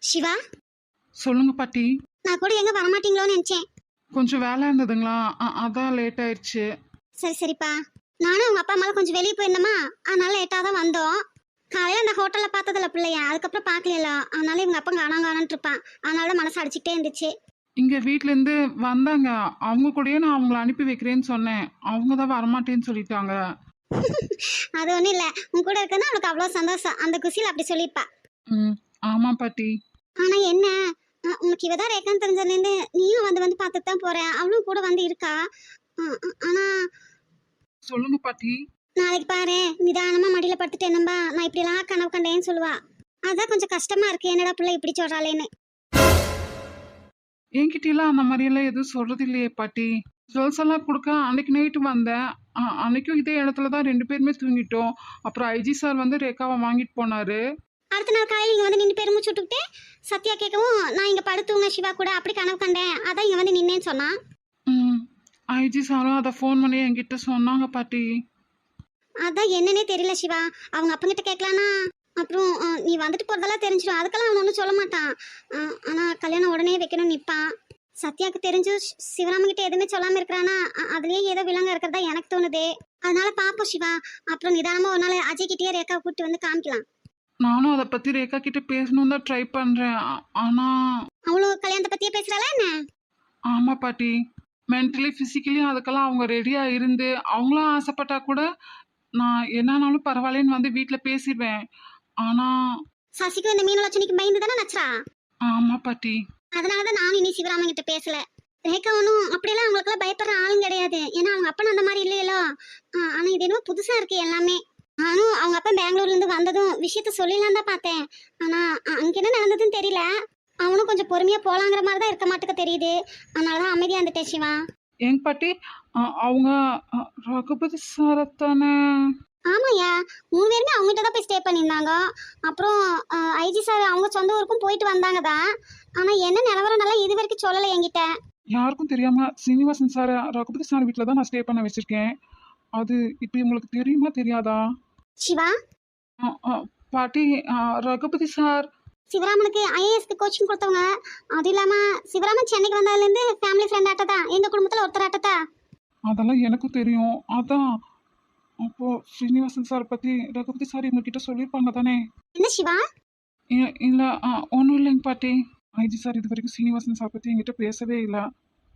சிவா, சொல்லுங்க பாட்டி. நான் கூட எங்க வரமாட்டீங்களோன்னு நினைச்சேன். கொஞ்சம் வேலை இருந்ததுங்களா, அதான் லேட் ஆயிடுச்சு. சரி சரிப்பா. நானும் உங்க அப்பா அம்மாவும் கொஞ்சம் வெளியே போயிருந்தோமா, அதனால லேட்டா தான் வந்தோம். காலையில அந்த ஹோட்டல்ல பார்த்ததில்ல பிள்ளைய, அதுக்கப்புறம் பார்க்கல. அதனால இவங்க அப்பா காணான்னு இருப்பான். அதனால தான் மனசு அடிச்சுட்டே இருந்துச்சு. இங்க வீட்ல இருந்து வந்தாங்க. அவங்க கூடயே நான் அவங்கள அனுப்பி வைக்கிறேன்னு சொன்னேன். அவங்க தான் வரமாட்டேன்னு சொல்லிட்டாங்க. அது ஒண்ணும் இல்ல, உன் கூட இருக்கிறது அவளுக்கு அவ்வளவு சந்தோஷம். அந்த குசியில் அப்படி சொல்லியிருப்பா. ம். ஆமா பாட்டி. ஆனா என்ன, உனக்கு இவதான் ரேக்கான்னு தெரிஞ்சதுலேருந்து நீயும் வந்து வந்து பார்த்துட்டு தான் போற. அவளும் கூட வந்து இருக்கா. ஆனா சொல்லுங்க பாட்டி. நாளைக்கு பாரு, நிதானமா மடியில படுத்துட்டு என்னம்பா நான் இப்படி எல்லாம் கனவு கண்டேன்னு சொல்லுவா. அதான் கொஞ்சம் கஷ்டமா இருக்கு, என்னடா பிள்ளை இப்படி சொல்றாளேன்னு. என்கிட்டலாம் அந்த மாதிரியெல்லாம் எதுவும் சொல்றது இல்லையே பாட்டி. ஜுவல்ஸ் எல்லாம் கொடுக்க அன்னைக்கு நைட்டு வந்தேன். அன்னைக்கும் இதே இடத்துல தான் 2 பேருமே தூங்கிட்டோம். அப்புறம் ஐஜி சார் வந்து ரேகாவை வாங்கிட்டு போனாரு. அடுத்த நாள் காலையில் இங்க வந்து நின்று பெருமூச்சு விட்டுக்கிட்டு சத்யா கேட்கவும் நான் இங்க படுத்துங்க சிவா கூட அப்படி கனவு கண்டேன், அதான் இங்க வந்து நின்னேன்னு சொன்னான். ம். ஐஜி சாரும் அதை ஃபோன் பண்ணி என்கிட்ட சொன்னாங்க பாட்டி. அதான் என்னன்னே தெரியல சிவா. அவங்க அப்பங்கிட்ட கேட்கலானா அப்புறம் நீ வந்துட்டு போறதெல்லாம் தெரிஞ்சிடும், அதுக்கெல்லாம் அவன் ஒன்றும் சொல்ல மாட்டான். ஆனா கல்யாணம் உடனே வைக்கணும்னு நிற்பான். சத்யாவுக்கு தெரிஞ்சு சிவராமகிட்ட எதுவுமே சொல்லாம இருக்கிறானா, அதுலயே ஏதோ விலங்க இருக்கிறதா எனக்கு தோணுது. அதனால பாப்போம் சிவா. அப்புறம் நிதானமா ஒரு நாள் அஜய் கிட்டேயே ரேகாவை கூப்பிட்டு வந்து காமிக்கலாம். நானும் அதை பத்தி ரேகா கிட்ட பேசணும் தான் ட்ரை பண்றேன். ஆனா அவளும் கல்யாணத்தை பத்தியே பேசுறாளா என்ன? ஆமா பாட்டி. மென்டலி பிசிக்கலி அதுக்கெல்லாம் அவங்க ரெடியா இருந்து அவங்களும் ஆசைப்பட்டா கூட நான் என்னன்னாலும் பரவாயில்லன்னு வந்து வீட்டுல பேசிடுவேன். ஆனா சசிக்கும் இந்த மீனலட்சணிக்கு பயந்து தானே நச்சரா. ஆமா பாட்டி. அதனாலதான் நானும் இனி சிவராமன் கிட்ட பேசல. ரேகா ஒன்றும் அப்படியெல்லாம் அவங்களுக்குலாம் பயப்படுற ஆளும் கிடையாது. ஏன்னா அவங்க அப்பா அந்த மாதிரி இல்லையோ. ஆனா இது என்னவோ புதுசா இருக்கு எல்லாமே. நானும் அவங்க அப்பா பெங்களூர்ல இருந்து வந்ததும் விஷயத்த சொல்லிடலாம் தான் பார்த்தேன். ஆனா அங்க என்ன நடந்ததுன்னு தெரியல. அவனும் கொஞ்சம் பொறுமையா போலாங்கிற மாதிரி தான் இருக்க மாட்டுக்க தெரியுது. அதனாலதான் அமைதியா இருந்துட்டேன் சிவா. ஏங்க பாட்டி, அவங்க ரகுபதி சாரத்தானே? ஆமாய்யா, 3 பேருமே அவங்ககிட்ட தான் போய் ஸ்டே பண்ணியிருந்தாங்க. அப்புறம் ஐஜி சார் அவங்க சொந்த ஊருக்கும் போயிட்டு வந்தாங்க தான். ஆனா என்ன நிலவரம் நல்லா இது வரைக்கும் சொல்லலை என்கிட்ட. யாருக்கும் தெரியாம சீனிவாசன் சார் ரகுபதி சார் வீட்டில் தான் நான் ஸ்டே பண்ண வச்சிருக்கேன். அது இப்போ உங்களுக்கு தெரியுமா தெரியாதா? சிவா, ஆ, ஆ, பாட்டி, ரகுபதி சார் சிவராமனுக்கு ஐஏஎஸ்க்கு கோச்சிங் கொடுத்தவங்க. அது இல்லாம சிவராமன் சென்னைக்கு வந்ததுலேருந்து ஃபேமிலி ஃப்ரெண்ட் ஆட்டதா, எங்க குடும்பத்துல ஒருத்தர் ஆட்டதா. அதெல்லாம் எனக்கும் தெரியும். அதான் அப்போ ஸ்ரீனிவாசன் சார் பத்தி ரகுபதி சார் இவங்ககிட்ட சொல்லியிருப்பாங்க தானே? என்ன சிவா? இல்ல, ஒன்றும் இல்லைங்க பாட்டி. ஐஜி சார் இது வரைக்கும் சீனிவாசன் சார் பத்தி என்கிட்ட பேசவே இல்லை.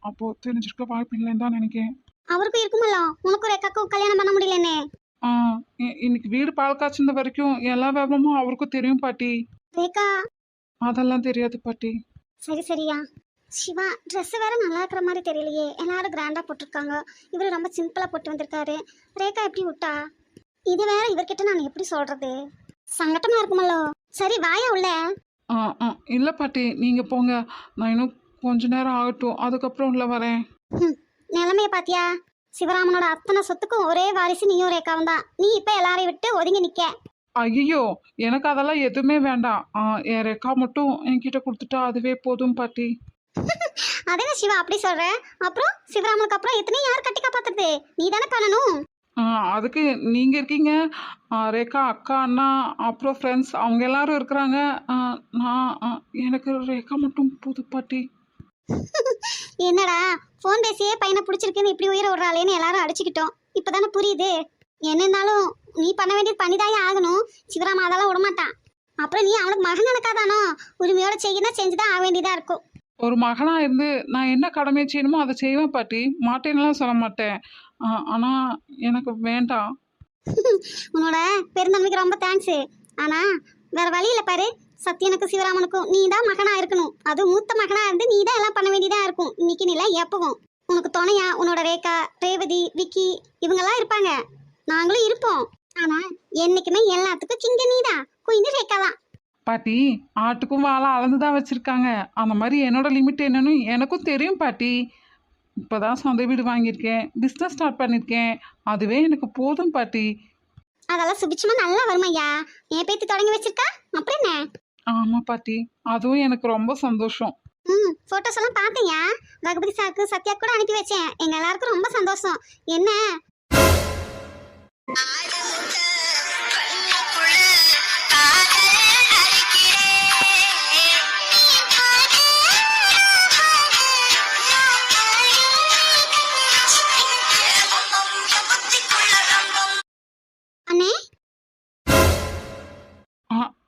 அப்போ தெரிஞ்சிருக்க வாய்ப்பு இல்லைன்னு தான் நினைக்கிறேன். அவருக்கும் இருக்குமல்ல, உனக்கும் ரேக்காக்கும் கல்யாணம் பண்ண முடியலன்னு. ஆ, இன்னைக்கு வீடு பால் காய்ச்சிருந்த வரைக்கும் எல்லா விவரமும் அவருக்கும் தெரியும் பாட்டி. ரேகா, அதெல்லாம் தெரியாது பாட்டி. சரி சரியா. சிவா, ட்ரெஸ் வேற நல்லா இருக்கிற மாதிரி தெரியலையே. எல்லாரும் கிராண்டா போட்டிருக்காங்க, இவரு ரொம்ப சிம்பிளா போட்டு வந்திருக்காரு. ரேகா எப்படி விட்டா? இது வேற இவர்கிட்ட நான் எப்படி சொல்றது? சங்கட்டமா இருக்குமல்லோ. சரி வாயா உள்ள. ஆ, இல்லை பாட்டி, நீங்க போங்க. நான் இன்னும் கொஞ்ச நேரம் ஆகட்டும், அதுக்கப்புறம் உள்ள வரேன். நிலைமைய பாத்தியா? சிவராமனோட அத்தனை சொத்துக்கும் ஒரே வாரிசு நீயும் ரேகாவும் தான். நீ இப்ப எல்லாரையும் விட்டு ஒதுங்கி நிக்க. ஐயோ, எனக்கு அதெல்லாம் எதுவுமே வேண்டாம். என் ரெக்கா மட்டும் என்கிட்ட கொடுத்துட்டா அதுவே போதும் பாட்டி. அதே சிவா அப்படி சொல்ற? அப்புறம் சிவராமனுக்கு அப்புறம் எத்தனை யார் கட்டி காப்பாத்துறது? நீ தானே பண்ணணும். அதுக்கு நீங்க இருக்கீங்க. ரேகா அக்கா, அண்ணா, அப்புறம் ஃப்ரெண்ட்ஸ் அவங்க எல்லாரும் இருக்கிறாங்க. எனக்கு ரேகா மட்டும் போது பாட்டி. என்னடா போன் பேசியே பையனை பிடிச்சிருக்குன்னு இப்படி உயிரை விடுறாளேன்னு எல்லாரும் அடிச்சுக்கிட்டோம். இப்பதானே புரியுது. என்ன இருந்தாலும் நீ பண்ண வேண்டியது பண்ணிதாயே ஆகணும். சிவராம அதெல்லாம் விடமாட்டான். அப்புறம் நீ அவனுக்கு மகன் நடக்காதானோ, உரிமையோட செய்யணும், செஞ்சுதான் ஆக வேண்டியதா இருக்கும். ஒரு மகனா இருந்து நான் என்ன கடமை செய்யணுமோ அதை செய்வேன் பாட்டி. மாட்டேன்னுலாம் சொல்ல மாட்டேன். ஆனா எனக்கு வேண்டாம். உன்னோட பெருந்தன்மைக்கு ரொம்ப தேங்க்ஸ். ஆனா வேற வழி இல்லை பாரு. சத்யனுக்கும் சிவராமனுக்கும் நீ தான் மகனா இருக்கணும். அது மூத்த மகனா இருந்து நீ தான் எல்லாம் பண்ண வேண்டியதா இருக்கும். இன்னைக்கு நில எப்பவும் உனக்கு துணையா உன்னோட ரேகா, ரேவதி, விக்கி இவங்கெல்லாம் இருப்பாங்க. நாங்களும் இருப்போம். ஆனா என்னைக்குமே எல்லாத்துக்கும் கிங்க நீதான், குயின்னு ரேகா தான். பாட்டி, ஆட்டுக்கும் வாழை அளந்துதான் வச்சிருக்காங்க. அந்த மாதிரி என்னோட லிமிட் என்னன்னு எனக்கும் தெரியும் பாட்டி. இப்போதான் சொந்த வீடு வாங்கியிருக்கேன், பிஸ்னஸ் ஸ்டார்ட் பண்ணியிருக்கேன். அதுவே எனக்கு போதும் பாட்டி. அதெல்லாம் சுபிச்சமா நல்லா வருமையா. என் பேத்தி தொடங்கி வச்சிருக்கா, அப்புறம் என்ன? ஆமா பாட்டி, அதுவும் எனக்கு ரொம்ப சந்தோஷம். போட்டோஸ் எல்லாம் பார்த்தேயா? ரகுபதி சாருக்கு சத்யா கூட அனுப்பி வச்சேன். எங்க எல்லாருக்கும் ரொம்ப சந்தோஷம். என்ன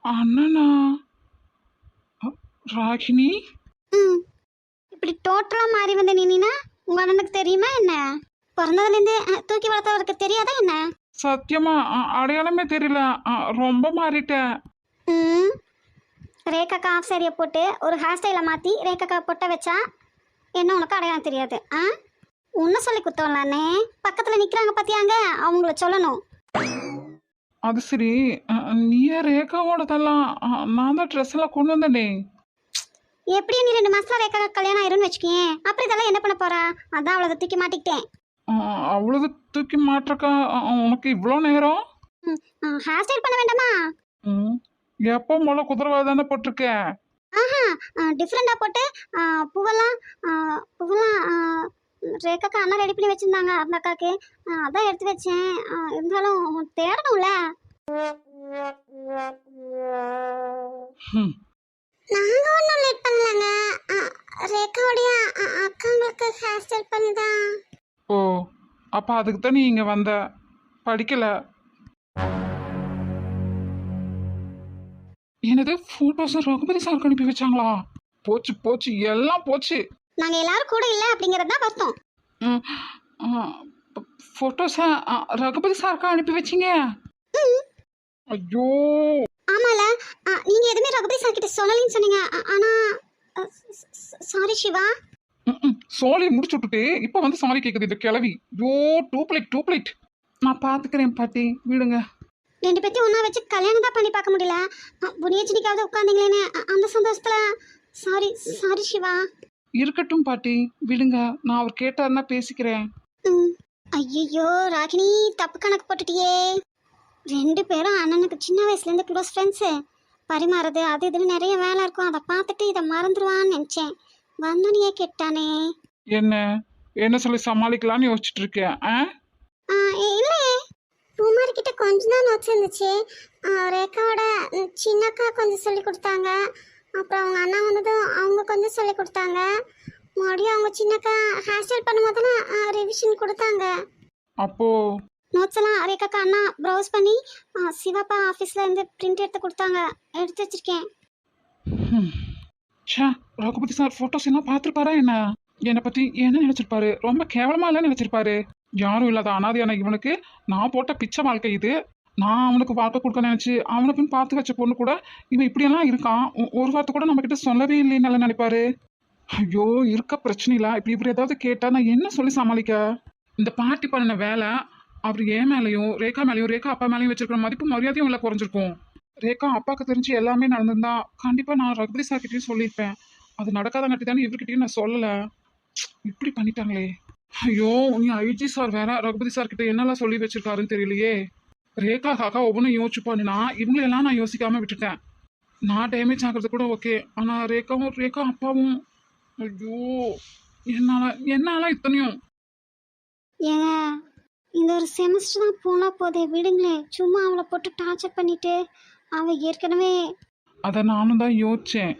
அண்ணனா? ராகினி? ம் இப்படி டோட்டலாக மாறி வந்த நீனா உங்கள் அண்ணனுக்கு தெரியுமா என்ன? பிறந்ததுலேருந்து தூக்கி வளர்த்தவருக்கு தெரியாதா என்ன? சத்தியமா அடையாளமே தெரியல. ரொம்ப மாறிட்டேன். ம் ரேகாக்கா ஆஃப் சாரியை போட்டு ஒரு ஹேர் ஸ்டைலை மாற்றி ரேகாக்கா பொட்டை வச்சா என்ன உனக்கு அடையாளம் தெரியாது? உன்னை சொல்லி குத்தவங்களானே பக்கத்தில் நிற்கிறாங்க பார்த்தியாங்க, அவங்கள சொல்லணும். அது சரி, நீயே ரேகாவோடதெல்லாம் நான் தான் ட்ரெஸ் எல்லாம் கொண்டு வந்தேனே. எப்படியும் நீ 2 மாசத்துல ரேகா கல்யாணம் ஆயிரும்னு வச்சுக்கேன். அப்புறம் இதெல்லாம் என்ன பண்ண போறா? அதான் அவ்வளோ தூக்கி மாட்டிக்கிட்டேன். அவ்வளவு தூக்கி மாற்றக்கா உனக்கு இவ்வளோ நேரம்? ஹேர் ஸ்டைல் பண்ண வேண்டாமா? எப்போ போல குதிரவா தானே போட்டிருக்க? ஆஹா டிஃப்ரெண்டாக போட்டு பூவெல்லாம் ரேகாக்கா அண்ணா ரெடி பண்ணி வச்சுருந்தாங்க அந்த அக்காவுக்கு. அதான் எடுத்து வச்சேன். இருந்தாலும் தேடணும்ல. நாங்கள் ஒன்றும் லேட் பண்ணலங்க. ரேகாவுடைய அக்காங்களுக்கு ஹேர் ஸ்டைல் பண்ணி தான். ஓ, அப்போ அதுக்கு தான் நீ இங்கே வந்த, படிக்கல. என்னது ஃபோட்டோஸ் ரகுபதி சாருக்கு அனுப்பி வச்சாங்களா? போச்சு போச்சு, எல்லாம் போச்சு. நாங்கள் எல்லாரும் கூட இல்லை அப்படிங்கிறது தான் வருத்தம். ஃபோட்டோஸை ரகுபதி சாருக்கா அனுப்பி வச்சிங்க? ஐயோ ஆமால, நீங்கள் எதுவுமே ரகுபதி சார் கிட்ட சொல்லலைன்னு சொன்னீங்க. ஆனால் சாரி சிவா. சோழி முடிச்சு விட்டுட்டு இப்போ வந்து சாரி கேட்குது இந்த கிளவி. யோ டூ பிளேட். நான் பார்த்துக்கிறேன் பாட்டி, விடுங்க. 2 பேத்தையும் ஒன்றா வச்சு கல்யாணம் தான் பண்ணி பார்க்க முடியல. புனியச்சனிக்காவது உட்காந்தீங்களேன்னு அந்த சந்தோஷத்தில். சாரி சிவா. இருக்கட்டும் பாட்டி, விடுங்க. நான் அவர் கேட்டாருன்னா பேசிக்கிறேன். ஐயோ ராகினி, தப்பு கணக்கு போட்டுட்டியே. 2 பேரும் அண்ணனுக்கு சின்ன வயசுலேருந்து க்ளோஸ் ஃப்ரெண்ட்ஸு. பரிமாறுறது அது இதுன்னு நிறைய வேலை இருக்கும். அதை பார்த்துட்டு இதை மறந்துடுவான்னு நினச்சேன். வந்தோனையே கேட்டானே. என்ன சொல்லி சமாளிக்கலாம்னு யோசிச்சுட்டு இருக்கேன். இல்லை, பூமாரி கிட்ட கொஞ்சம் தான் நோட்ஸ் இருந்துச்சு. ரேகாவோட சின்னக்கா கொஞ்சம் சொல்லி கொடுத்தாங்க. அப்புறம் அவங்க அண்ணா வந்ததும் அவங்க கொஞ்சம் சொல்லி கொடுத்தாங்க. மறுபடியும் அவங்க சின்னக்கா ஹேர் ஸ்டைல் பண்ணும்போது தான் ரிவிஷன் கொடுத்தாங்க. அப்போ நோட்ஸ் எல்லாம் ரேகாக்கா அண்ணா ப்ரௌஸ் பண்ணி சிவாப்பா ஆஃபீஸில் இருந்து பிரிண்ட் எடுத்து கொடுத்தாங்க. எடுத்து வச்சிருக்கேன். ரகுபதி சார் ஃபோட்டோஸ் எல்லாம் பார்த்துருப்பாரா என்ன? என்னை பற்றி என்ன நினச்சிருப்பாரு? ரொம்ப கேவலமாக இல்லை நினச்சிருப்பாரு. யாரும் இல்லாத அனாதையான இவனுக்கு நான் போட்ட பிச்சை வாழ்க்கை இது. நான் அவனுக்கு வாழ்க்கை கொடுக்க நினச்சி அவனை பின் பார்த்து வச்ச பொண்ணு கூட இவன் இப்படியெல்லாம் இருக்கான், ஒரு வார்த்தை கூட நம்மக்கிட்ட சொல்லவே இல்லைன்னு நினைப்பாரு. ஐயோ, இருக்க பிரச்சனை இல்லை. இப்படி இவர் ஏதாவது கேட்டால் நான் என்ன சொல்லி சமாளிக்க? இந்த பாட்டி பண்ணின வேலை அவர் என் மேலேயும் ரேகா மேலேயும் ரேகா அப்பா மேலேயும் வச்சிருக்கிற மதிப்பு மரியாதையும் இல்லை குறைஞ்சிருக்கும். ரேகா அப்பாவுக்கு தெரிஞ்சு எல்லாமே நடந்திருந்தா கண்டிப்பாக நான் ரகுபதி சார்கிட்டையும் சொல்லியிருப்பேன். அது நடக்காதங்காட்டி தானே இவர்கிட்டையும் நான் சொல்லலை. இப்படி பண்ணிட்டாங்களே. ஐயோ, நீ ஐஜி சார் வேற ரகுபதி சார்கிட்ட என்னெல்லாம் சொல்லி வச்சிருக்காருன்னு தெரியலையே. ரேகா காக்கா ஒவ்வொன்றும் யோசிச்சுப்பான்னா இவங்களெல்லாம் நான் யோசிக்காம விட்டுட்டேன். நான் டேமேஜ் ஆகிறது கூட ஓகே, ஆனால் ரேகா அப்பாவும். ஐயோ, என்னால இத்தனையும். ஏங்க, இந்த ஒரு செமஸ்டர் தான் போனால் போதே, விடுங்களேன். சும்மா அவளை போட்டு டார்ச்சர் பண்ணிட்டு. அவள் ஏற்கனவே. அதை நானும் தான் யோசித்தேன்.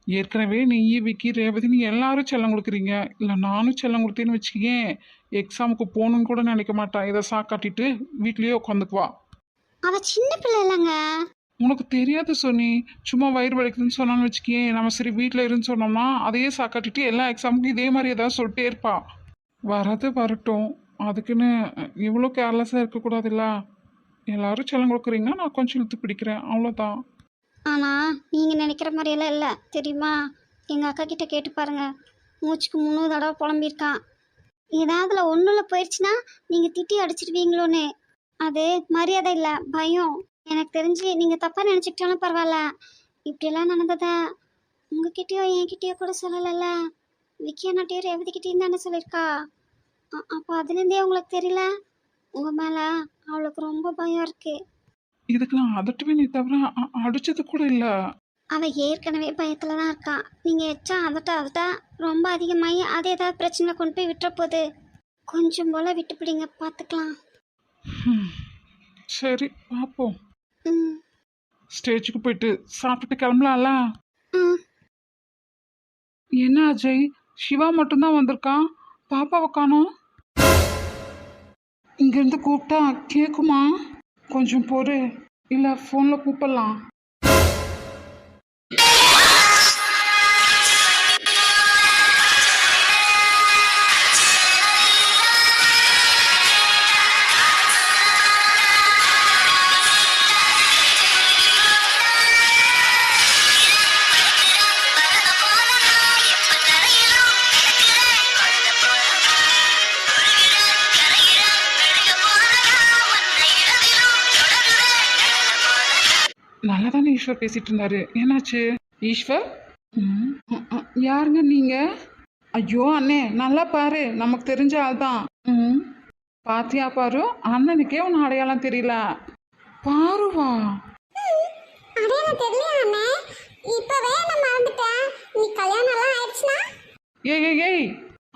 ஏற்கனவே நீ விக்கி ரேவதி நீ எல்லாரும் செல்லம் கொடுக்குறீங்க. இல்லை நானும் செல்லம் கொடுத்தேன்னு வச்சுக்கேன், எக்ஸாமுக்கு போகணுன்னு கூட நினைக்க மாட்டான். இதை சாக்காட்டிட்டு வீட்லேயே உட்காந்துக்குவா. அவள் சின்ன பிள்ளை இல்லைங்க. உனக்கு தெரியாது சொன்னி, சும்மா வயிறு வலிக்குதுன்னு சொன்னான்னு வச்சுக்கேன், நம்ம சரி வீட்டில் இருன்னு சொன்னோம்னா அதையே சாக்காட்டிட்டு எல்லா எக்ஸாமுக்கும் இதே மாதிரி ஏதாவது சொல்லிட்டே இருப்பா. வரது வரட்டும், அதுக்குன்னு இவ்வளோ கேர்லெஸ்ஸாக இருக்கக்கூடாதுல்ல. எல்லாரும் செல்லம் கொடுக்குறீங்க, நான் கொஞ்சம் இழுத்து பிடிக்கிறேன், அவ்வளோதான். ஆனால் நீங்கள் நினைக்கிற மாதிரியெல்லாம் இல்லை தெரியுமா? எங்கள் அக்கா கிட்ட கேட்டு பாருங்க, மூச்சுக்கு 300 தடவை புலம்பியிருக்கான். ஏதாவதுல ஒன்றில் போயிடுச்சுன்னா நீங்கள் திட்டி அடிச்சிருவீங்களோன்னு. அது மரியாதை இல்லை, பயம். எனக்கு தெரிஞ்சு நீங்கள் தப்பாக நினச்சிக்கிட்டாலும் பரவாயில்ல, இப்படியெல்லாம் நடந்ததா உங்ககிட்டயோ என்கிட்டயோ கூட சொல்லலைல்ல. விக்கியானாட்டையோ ரேவதிக்கிட்டேயும் தானே சொல்லியிருக்கா. அப்போ அதுலேருந்தே உங்களுக்கு தெரியல, உங்கள் மேலே அவளுக்கு ரொம்ப பயம் இருக்குது. இதுக்கெல்லாம் அதட்டுவே நீ தவிர அடிச்சது கூட இல்லை. அவள் ஏற்கனவே பயத்தில் தான் இருக்கா. நீங்கள் எச்சா அதட்டா ரொம்ப அதிகமாகி அது ஏதாவது பிரச்சனை கொண்டு போய் விட்டுற போகுது. கொஞ்சம் போல் விட்டுப்பிடிங்க, பார்த்துக்கலாம். சரி பார்ப்போம். ஸ்டேஜுக்கு போயிட்டு சாப்பிட்டுட்டு கிளம்பலாம்ல. என்ன அஜய், சிவா மட்டும்தான் வந்திருக்கான், பாப்பாவை காணோம். இங்கேருந்து கூப்பிட்டா கேட்குமா? கொஞ்சம் பொறு, இல்லை ஃபோனில் கூப்பிடலாம். நல்லா தானே ஈஸ்வர் பேசிட்டு இருந்தாரு, என்னாச்சு? ஈஸ்வர்? யாருங்க நீங்க? ஐயோ அண்ணே, நல்லா பாரு, நமக்கு தெரிஞ்ச ஆள் தான். பாத்தியா பாரு, அண்ணனுக்கே உன் அடையாளம் தெரியல. பாருவா? அடையாளம் தெரியலையா அண்ணே? இப்பவே நான் மறந்துட்டேன். நீ கல்யாணம் எல்லாம் ஆயிடுச்சுனா? ஏய்,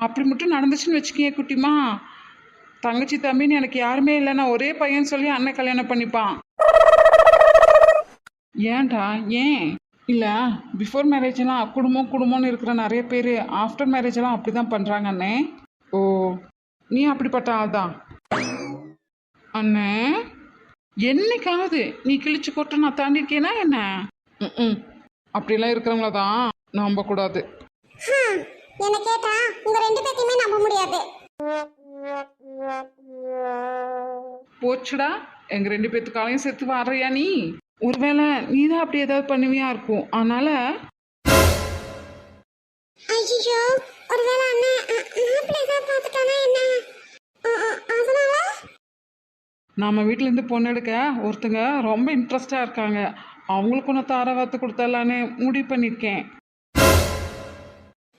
அப்படி மட்டும் நடந்துச்சுன்னு வச்சுக்கே குட்டிமா, தங்கச்சி தம்பின்னு எனக்கு யாருமே இல்லை, நான் ஒரே பையன் சொல்லி அண்ணன் கல்யாணம் பண்ணிப்பான். ஏன்டா ஏன்? இல்லை, பிஃபோர் மேரேஜெல்லாம் குடும்பம்னு இருக்கிற நிறைய பேர் ஆஃப்டர் மேரேஜெல்லாம் அப்படி தான் பண்ணுறாங்க அண்ணே. ஓ, நீ அப்படிப்பட்ட ஆள் தான் அண்ணே. என்னைக்காவது நீ கிழிச்சு கொட்ட நான் தாண்டிருக்கேனா என்ன? அப்படிலாம் இருக்கிறவங்கள தான் நம்பக்கூடாது. என்ன கேட்டா உங்க ரெண்டு பேத்தையுமே நம்ப முடியாது. போச்சுடா, எங்க ரெண்டு பேத்துக்காலையும் சேர்த்து வர்றியா நீ? ஒருவேளை நீதான் அப்படி ஏதாவது பண்ணுவியா இருக்கும், அதனால. ஐயோ, ஒருவேளை அண்ணன் மாப்பிள்ளை ஏதாவது பார்த்துட்டானா என்ன? அதனால நம்ம வீட்டுல இருந்து பொண்ணு எடுக்க ஒருத்தங்க ரொம்ப இன்ட்ரெஸ்டா இருக்காங்க, அவங்களுக்கு நான் தார வார்த்தை கொடுத்தலான்னு முடிவு பண்ணிருக்கேன்.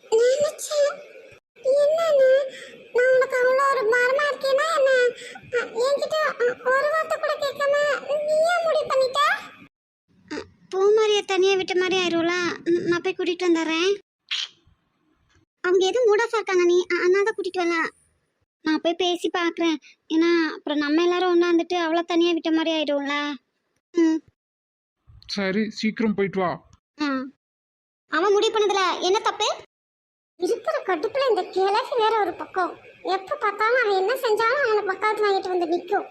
நினைச்சேன். என்னன்னு நான் உனக்கு அவ்வளோ ஒரு மரமா இருக்கேனா என்ன? என்கிட்ட ஒரு வார்த்தை கூட கேட்காம நீ ஏன் முடிவு பண்ணிட்ட? பூமாரியை தனியாக விட்ட மாதிரி ஆயிடும்ல, நான் போய் கூட்டிகிட்டு வந்துடுறேன். அவங்க எதுவும் மூடாஃபாக இருக்காங்க, நீ அண்ணா தான் கூட்டிகிட்டு வரல. நான் போய் பேசி பார்க்குறேன். ஏன்னா அப்புறம் நம்ம எல்லாரும் ஒன்றா வந்துட்டு அவ்வளோ தனியாக விட்ட மாதிரி ஆயிடும்ல. சரி, சீக்கிரம் போயிட்டு வா. அவன் முடிவு பண்ணதுல என்ன தப்பு? இருக்கிற கடுப்புல இந்த கிழக்கு வேற ஒரு பக்கம். எப்ப பார்த்தாலும் அவன் என்ன செஞ்சாலும் அவனை பக்காத்து வாங்கிட்டு வந்து நிற்கும்.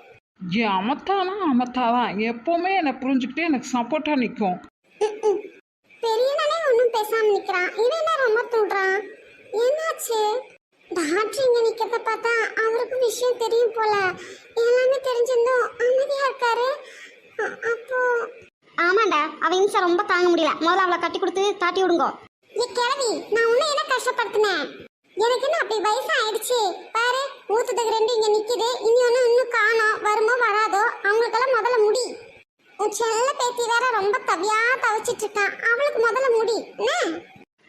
ஏன் அமத்தாதான் எப்பவுமே என்னை புரிஞ்சுக்கிட்டே எனக்கு சப்போர்ட்டா நிற்கும். பெரியனே ஒன்றும் பேசாம நிற்கிறான், இவன் என்ன ரொம்ப தூண்டுறான்? என்னாச்சு? டாக்டர் இங்க நிக்கிறத பார்த்தா அவருக்கு விஷயம் தெரியும் போல. எல்லாமே தெரிஞ்சிருந்தோம் அமைதியா இருக்காரு. அப்போ ஆமாண்டா, அவன் இன்சா ரொம்ப தாங்க முடியல. முதல்ல அவளை கட்டி கொடுத்து தாட்டி விடுங்க. நீ கிளவி, நான் உன்னை என்ன கஷ்டப்படுத்தினேன்? எனக்கு என்ன அப்படி வயசு ஆயிடுச்சு பாரு. ஊத்துறதுக்கு ரெண்டு இங்க நிக்குது, இனி ஒண்ணு இன்னும் காணோம். வருமோ வராதோ அவங்களுக்கெல்லாம் முதல்ல முடி. உன் செல்ல பேத்தி வேற ரொம்ப தவியா தவிச்சிட்டு இருக்கான், அவளுக்கு முதல்ல முடி.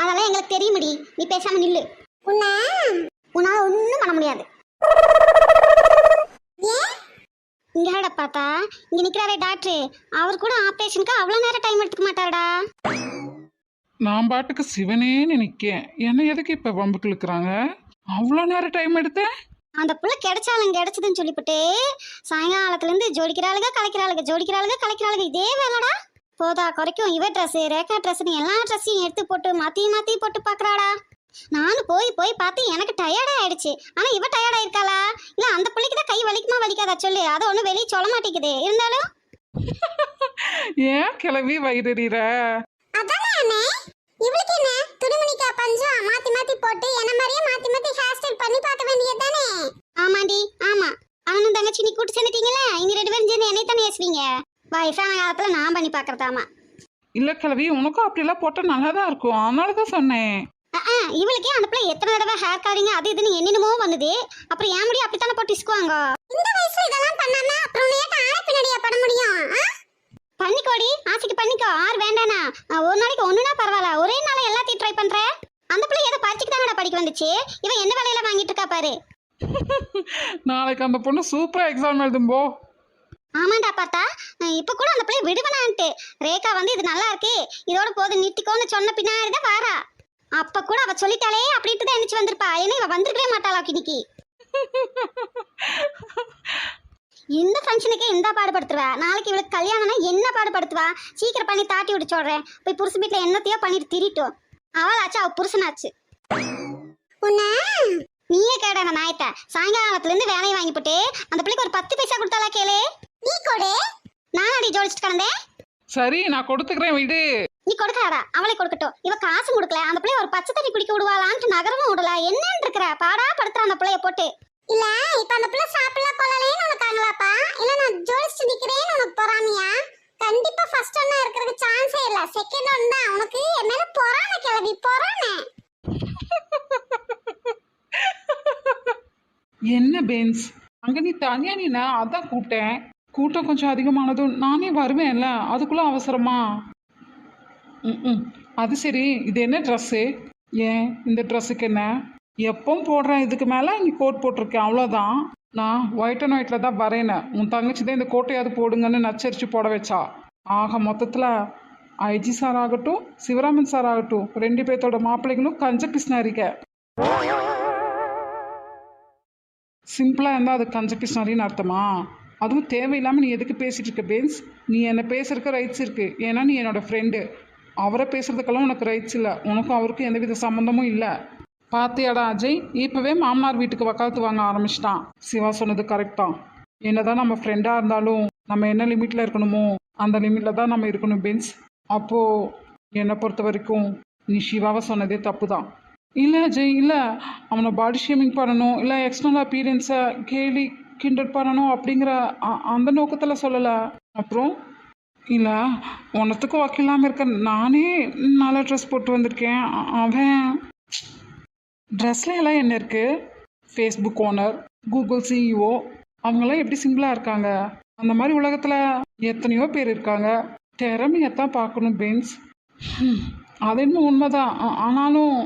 அதெல்லாம் எங்களுக்கு தெரியுமடி, நீ பேசாம நில்லு. உன்னால ஒன்றும் பண்ண முடியாது. ஏன் இங்கடா பார்த்தா இங்க நிக்கிறாரே டாக்டர், அவர் கூட ஆபரேஷனுக்கு அவ்வளவு நேரம் டைம் எடுத்துக்க மாட்டாரடா. நான் பாட்டுக்கு சிவனே நினைக்கேன், என்ன எதுக்கு இப்ப வம்புக்கு இழுக்கிறாங்க? அவ்வளோ நேரம் டைம் எடுத்தேன். அந்த புள்ள கிடைச்சாலும் கிடைச்சதுன்னு சொல்லிவிட்டு சாயங்காலத்துல இருந்து ஜோடிக்கிறாளுங்க கலைக்கிறாளுங்க இதே வேலைடா. போதா குறைக்கும் இவ ட்ரெஸ் ரேகா ட்ரெஸ்ன்னு எல்லா ட்ரெஸ்ஸையும் எடுத்து போட்டு மாத்தி போட்டு பாக்குறாடா. நானும் போய் பார்த்து எனக்கு டயர்டா ஆயிடுச்சு. ஆனா இவ டயர்டா இருக்காளா இல்ல அந்த பிள்ளைக்கு தான் கை வலிக்குமா வலிக்காதா சொல்லு, அதை ஒண்ணு வெளியே சொல்ல மாட்டேங்குது. இருந்தாலும் ஏன் கிளவி வயிறுற? அதானே அண்ணே, இவளுக்கு என்ன துணிமணிக்கா பஞ்சம் மாத்தி போட்டு என்ன மாதிரியே மாத்தி ஹேர் ஸ்டைல் பண்ணி பார்க்க வேண்டியதுதானே? ஆமாண்டி ஆமா, அவனும் தங்கச்சி நீ கூட்டு சேர்ந்துட்டீங்களே, இங்க ரெண்டு பேரும் சேர்ந்து என்னை தானே ஏசுவீங்க. வயசான காலத்துல நான் பண்ணி பாக்குறதாமா. இல்ல கிளவி, உனக்கும் அப்படிலாம் போட்டா நல்லாதான் இருக்கும், அதனாலதான் சொன்னேன். இவளுக்கே அனுப்பல எத்தனை தடவை ஹேர் கவரிங் அது இதுன்னு என்னென்னமோ வந்தது. அப்புறம் ஏன் முடியும் அப்படித்தானே போட்டு இஸ்குவாங்க. இந்த வயசுல இதெல்லாம் பண்ணாம அப்புறம் நேத்து ஆள பின்னாடியா பட முடியும்? பண்ணிக்கோடி, ஆசைக்கு பண்ணிக்கோ, ஆறு வேண்டானா. ஒரு நாளைக்கு ஒண்ணுனா பரவாயில்ல, ஒரே நாள் எல்லாத்தையும் ட்ரை பண்ற. அந்த பிள்ளை ஏதோ பரிச்சுக்கு தானடா படிக்க வந்துச்சு, இவன் என்ன வேலையில வாங்கிட்டு இருக்கா பாரு. நாளைக்கு அந்த பொண்ணு சூப்பரா எக்ஸாம் எழுதும்போ. ஆமாண்டா பார்த்தா, இப்ப கூட அந்த பிள்ளை விடுவனான்ட்டு ரேகா வந்து இது நல்லா இருக்கு இதோட போது நிறுத்திக்கோன்னு சொன்ன பின்னாடிதான் வாரா. அப்ப கூட அவ சொல்லிட்டாலே அப்படின்ட்டு தான் எந்திரிச்சு வந்திருப்பா. ஏன்னா இவ வந்திருக்கவே மாட்டாளா இன்னைக்கு. இந்த ஃபங்க்ஷனுக்கே இந்த பாடுபடுத்துவா, நாளைக்கு இவளுக்கு கல்யாணம்னா என்ன பாடுபடுத்துவா? சீக்கிரம் பண்ணி தாட்டி விட்டு சொல்றேன். போய் புருஷன் வீட்டுல என்னத்தையோ பண்ணிட்டு திரிட்டும். அவளாச்சு அவ புருஷனாச்சு. நீயே கேட நாயத்த சாயங்காலத்துல இருந்து வேலையை வாங்கி போட்டு அந்த பிள்ளைக்கு ஒரு 10 பைசா கொடுத்தாலா கேளு. நீ கொடு, நான் அடி ஜோடிச்சுட்டு கிடந்தேன். சரி நான் கொடுத்துக்கிறேன் விடு. நீ கொடுக்காதா, அவளை கொடுக்கட்டும். இவ காசு கொடுக்கல, அந்த பிள்ளைய ஒரு பச்சை தண்ணி குடிக்க விடுவாளான்ட்டு நகரமும் விடல. என்னன்னு இருக்கிற பாடா படுத்துற அந்த பிள்ளைய போட்டு. இல்ல இப்ப அந்த பிள்ளை சாப்பிடலாம் கொள்ளலேன்னு உனக்காங்களாப்பா, இல்ல நான் ஜோடிச்சு நிக்கிறேன்னு உனக்கு பொறாமையா? கண்டிப்பா ஃபர்ஸ்ட் ஒன்னா இருக்கிறதுக்கு சான்ஸே இல்ல, செகண்ட் ஒன் தான். உனக்கு என் மேல பொறாமை கிளவி, பொறாமை. என்ன பென்ஸ், அங்க நீ தனியா நீனா அதான் கூப்பிட்டேன். கூட்டம் கொஞ்சம் அதிகமானதும் நானே வருவேன்ல, அதுக்குள்ள அவசரமா? ம். அது சரி, இது என்ன ட்ரெஸ்ஸு? ஏன் இந்த ட்ரெஸ்ஸுக்கு என்ன? எப்பவும் போடுறேன், இதுக்கு மேலே நீ கோட் போட்டிருக்கேன், அவ்வளோதான். நான் ஒயிட் அண்ட் ஒயிட்டில் தான் வரேனே. உன் தங்கச்சி தான் இந்த கோட்டையாவது போடுங்கன்னு நச்சரித்து போட வச்சா. ஆக மொத்தத்தில் ஐஜி சார் ஆகட்டும், சிவராமன் சார் ஆகட்டும், 2 பேர்த்தோட மாப்பிள்ளைகளும் கஞ்ச பிஸ்னாரிக்க. சிம்பிளாக இருந்தால் அது கஞ்ச பிஸ்னாரின்னு அர்த்தமா? அதுவும் தேவையில்லாமல் நீ எதுக்கு பேசிகிட்டு இருக்க பென்ஸ்? நீ என்னை பேசுறதுக்கு ரைட்ஸ் இருக்குது, ஏன்னா நீ என்னோட ஃப்ரெண்டு. அவரை பேசுறதுக்கெல்லாம் உனக்கு ரைட்ஸ் இல்லை, உனக்கும் அவருக்கும் எந்தவித சம்மந்தமும் இல்லை. பாத்தியாடா அஜய், இப்போவே மாமனார் வீட்டுக்கு வக்காலத்து வாங்க ஆரம்பிச்சிட்டான். சிவா சொன்னது கரெக்ட் தான். என்னதான் நம்ம ஃப்ரெண்டாக இருந்தாலும் நம்ம என்ன லிமிட்டில் இருக்கணுமோ அந்த லிமிட்டில் தான் நம்ம இருக்கணும் பென்ஸ். அப்போது என்னை பொறுத்த வரைக்கும் நீ சிவாவை சொன்னதே தப்பு தான். இல்லை அஜய், இல்லை, அவனை பாடி ஷேமிங் பண்ணணும், இல்லை எக்ஸ்டர்னல் அப்பீரியன்ஸை கேலி கிண்டல் பண்ணணும் அப்படிங்கிற அந்த நோக்கத்தில் சொல்லலை. அப்புறம் இல்லை, ஒன்றத்துக்கும் வக்கில்லாமல் இருக்க நானே நல்ல ட்ரெஸ் போட்டு வந்திருக்கேன். அவன் ட்ரெஸ்ல எல்லாம் என்ன இருக்குது? ஃபேஸ்புக் ஓனர், கூகுள் சிஇஓ, அவங்களாம் எப்படி சிம்பிளாக இருக்காங்க? அந்த மாதிரி உலகத்தில் எத்தனையோ பேர் இருக்காங்க. திறமையத்தான் பார்க்கணும் பென்ஸ். அது இன்னும் உண்மைதான். ஆனாலும்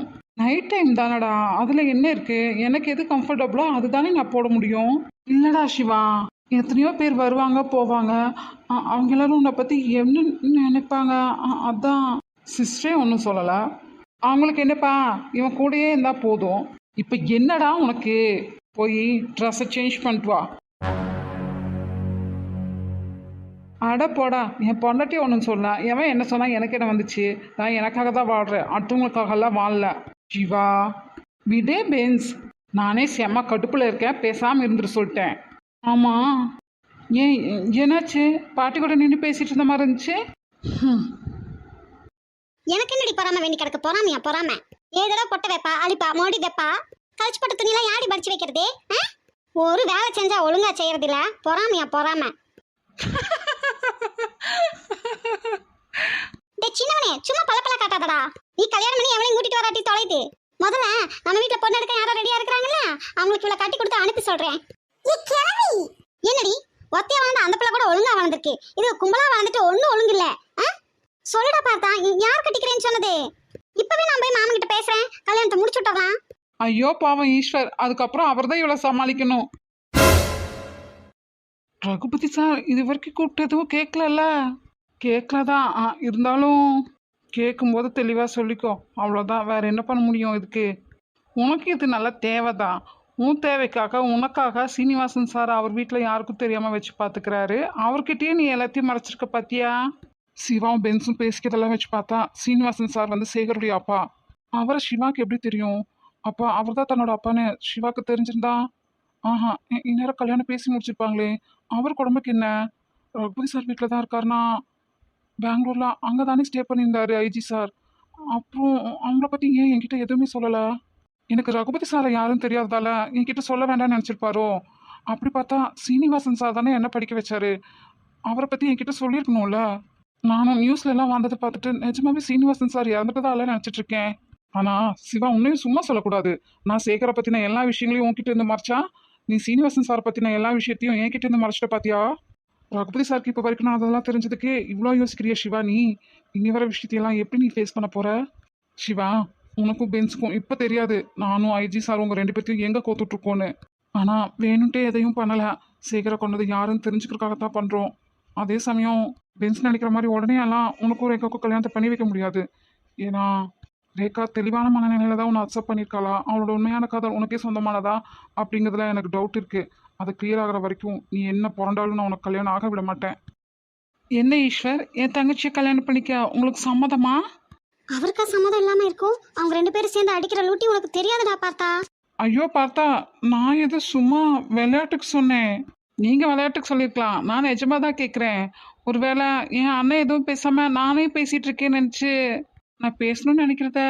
நைட் டைம் தானடா, அதில் என்ன இருக்குது? எனக்கு எது கம்ஃபர்டபுளோ அதுதானே நான் போட முடியும். இல்லைடா சிவா, எத்தனையோ பேர் வருவாங்க போவாங்க, அவங்க எல்லாரும் உன்னை பற்றி என்ன நினைப்பாங்க? அதான். சிஸ்டரே ஒன்றும் சொல்லலை. அவங்களுக்கு என்னப்பா, இவன் கூடயே இருந்தால் போதும். இப்போ என்னடா உனக்கு? போய் ட்ரெஸ்ஸை சேஞ்ச் பண்ணிட்டு வா. அட போடா, என் பொண்டாட்டி ஒன்றும் சொல்ல, எவன் என்ன சொன்னால் எனக்கு என்ன வந்துச்சு? நான் எனக்காக தான் வாழ்கிறேன், அடுத்தவங்களுக்காகலாம் வாழல. ஜீவா விடே பென்ஸ், நானே செம்ம கடுப்பில் இருக்கேன், பேசாமல் இருந்துட்டு சொல்லிட்டேன். ஆமாம், ஏன் என்னாச்சு? பாட்டி கூட நின்று பேசிகிட்டு இருந்த மாதிரி இருந்துச்சு. எனக்கு என்னடி பொறாம வேண்டி கிடக்கு? பொறாம ஏதோ பொட்டை வைப்பா, அழிப்பா, மோடி வைப்பா. கழிச்சு போட்ட துணியெல்லாம் யாடி படிச்சு வைக்கிறது? ஒரு வேலை செஞ்சா ஒழுங்கா செய்யறது இல்ல, பொறாம. சின்னவனே, சும்மா பழப்பழ காட்டாதடா. நீ கல்யாணம் பண்ணி எவளையும் கூட்டிட்டு வராட்டி தொலைது. முதல்ல நம்ம வீட்டுல பொண்ணு எடுக்க யாரோ ரெடியா இருக்கிறாங்கல்ல, அவங்களுக்கு இவ்வளவு கட்டி கொடுத்து அனுப்பி சொல்றேன். என்னடி ஒத்தையா வளர்ந்த அந்த பிள்ளை கூட ஒழுங்கா வளர்ந்துருக்கு, இது கும்பலா வளர்ந்துட்டு ஒன்னும் ஒழுங்கு இல்ல. சொல்லுடா பார்த்தா, யார் கட்டிக்கிறேன்னு சொன்னது? இப்பவே நான் போய் மாமன் கிட்ட பேசுறேன், கல்யாணத்தை முடிச்சு விட்டுறலாம். ஐயோ பாவம் ஈஸ்வர், அதுக்கப்புறம் அவர் தான் இவ்வளோ சமாளிக்கணும். ரகுபதி சார் இது வரைக்கும் கூப்பிட்டதும் கேட்கலல்ல? கேட்கலதான், இருந்தாலும் கேட்கும்போது தெளிவாக சொல்லிக்கோ, அவ்வளோதான். வேற என்ன பண்ண முடியும் இதுக்கு? உனக்கு இது நல்ல தேவைதான். உன் தேவைக்காக உனக்காக சீனிவாசன் சார் அவர் வீட்டில் யாருக்கும் தெரியாமல் வச்சு பார்த்துக்கிறாரு. அவர்கிட்டயே நீ எல்லாத்தையும் மறைச்சிருக்க பார்த்தியா? சிவாவும் பென்ஸும் பேசிக்கிறதெல்லாம் வச்சு பார்த்தா சீனிவாசன் சார் வந்து சேகருடைய அப்பா. அவரை சிவாக்கு எப்படி தெரியும்? அப்போ அவர் தான் தன்னோட அப்பான்னு சிவாக்கு தெரிஞ்சிருந்தா இந்நேரம் கல்யாணம் பேசி முடிச்சிருப்பாங்களே. அவர் உடம்புக்கு என்ன? ரகுபதி சார் வீட்டில் தான் இருக்காருன்னா பெங்களூரில் அங்கே தானே ஸ்டே பண்ணியிருந்தாரு ஐஜி சார். அப்புறம் அவங்கள பற்றி ஏன் என்கிட்ட எதுவுமே சொல்லலை? எனக்கு ரகுபதி சாரை யாரும் தெரியாததால என்கிட்ட சொல்ல வேண்டாம்னு நினச்சிருப்பாரோ? அப்படி பார்த்தா சீனிவாசன் சார் தானே என்ன படிக்க வச்சாரு, அவரை பற்றி என்கிட்ட சொல்லியிருக்கணும்ல. நானும் நியூஸ்லலாம் வந்ததை பார்த்துட்டு நிஜமாவே சீனிவாசன் சார் இறந்துட்டதால நினச்சிட்டு இருக்கேன். ஆனால் சிவா உன்னையும் சும்மா சொல்லக்கூடாது. நான் சேகரை பற்றின எல்லா விஷயங்களையும் உன்கிட்ட இருந்து மறைச்சா, நீ சீனிவாசன் சாரை பற்றின எல்லா விஷயத்தையும் என்கிட்ட இருந்து மறைச்சிட்ட பார்த்தியா? ரகுபதி சாருக்கு இப்போ வரைக்கும் நான் அதெல்லாம் தெரிஞ்சதுக்கே இவ்வளோ யோசிக்கிறியா சிவா? நீ இனி வர விஷயத்தையெல்லாம் எப்படி நீ ஃபேஸ் பண்ண போகிற? சிவா, உனக்கும் பென்ஸுக்கும் இப்போ தெரியாது நானும் ஐஜி சார் உங்கள் 2 பேர்த்தையும் எங்கே கோத்துட்ருக்கோன்னு. ஆனால் வேணுன்ட்டே எதையும் பண்ணலை. சேகரை கொண்டது யாருன்னு தெரிஞ்சுக்கிறதுக்காகத்தான் பண்ணுறோம். அதே சமயம் பென்ஸ் நினைக்கிற மாதிரி உடனே எல்லாம் உனக்கும் ரேகாவுக்கும் கல்யாணத்தை பண்ணி வைக்க முடியாது. ஏன்னா ரேகா தெளிவான மனநிலையில தான் உன்னை அக்செப்ட் பண்ணியிருக்காளா, அவளோட உண்மையான காதல் உனக்கே சொந்தமானதா அப்படிங்கிறதுல எனக்கு டவுட் இருக்குது. அது கிளியர் ஆகிற வரைக்கும் நீ என்ன பிறண்டாலும் நான் உனக்கு கல்யாணம் ஆக விட மாட்டேன். என்ன ஈஸ்வர், என் தங்கச்சியை கல்யாணம் பண்ணிக்க உங்களுக்கு சம்மதமா? அவருக்கா சம்மதம் இல்லாம இருக்கும்? அவங்க 2 பேரும் சேர்ந்து அடிக்கிற லூட்டி உனக்கு தெரியாதுடா பார்த்தா. ஐயோ பார்த்தா, நான் எது சும்மா விளையாட்டுக்கு சொன்னேன். நீங்கள் விளையாட்டுக்கு சொல்லியிருக்கலாம், நான் நிஜமாக தான் கேட்குறேன். ஒருவேளை என் அண்ணன் எதுவும் பேசாமல் நானே பேசிகிட்டு இருக்கேன்னு நினச்சி நான் பேசணும்னு நினைக்கிறத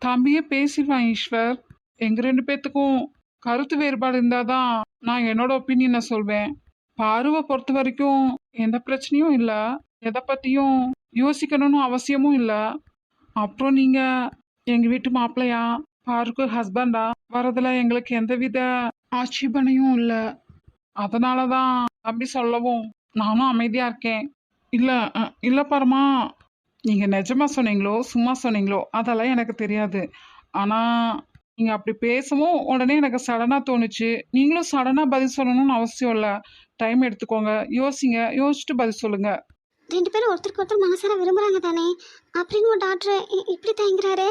தம்பியே பேசிடுவான் ஈஸ்வர். எங்கள் 2 பேர்த்துக்கும் கருத்து வேறுபாடு இருந்தால் தான் நான் என்னோட ஒப்பீனியனை சொல்வேன். பார்வை பொறுத்த வரைக்கும் எந்த பிரச்சனையும் இல்லை, எதை பற்றியும் யோசிக்கணும்னு அவசியமும் இல்லை. அப்புறம் நீங்கள் எங்கள் வீட்டு மாப்பிள்ளையா, பாருக்கு ஹஸ்பண்டா வரதுல எங்களுக்கு எந்தவித ஆட்சேபனையும் இல்லை. அதனால தான் தம்பி சொல்லவும் நானும் அமைதியாக இருக்கேன். இல்லை இல்லை பரமா, நீங்கள் நிஜமாக சொன்னீங்களோ சும்மா சொன்னீங்களோ அதெல்லாம் எனக்கு தெரியாது. ஆனால் நீங்கள் அப்படி பேசவும் உடனே எனக்கு சடனாக தோணுச்சு. நீங்களும் சடனாக பதில் சொல்லணும்னு அவசியம் இல்லை. டைம் எடுத்துக்கோங்க, யோசிங்க, யோசிச்சுட்டு பதில் சொல்லுங்க. 2 பேரும் ஒருத்தருக்கு ஒருத்தர் மனசார விரும்புறாங்க தானே, அப்படின்னு ஒரு டாக்டர் இப்படி தயங்குறாரு.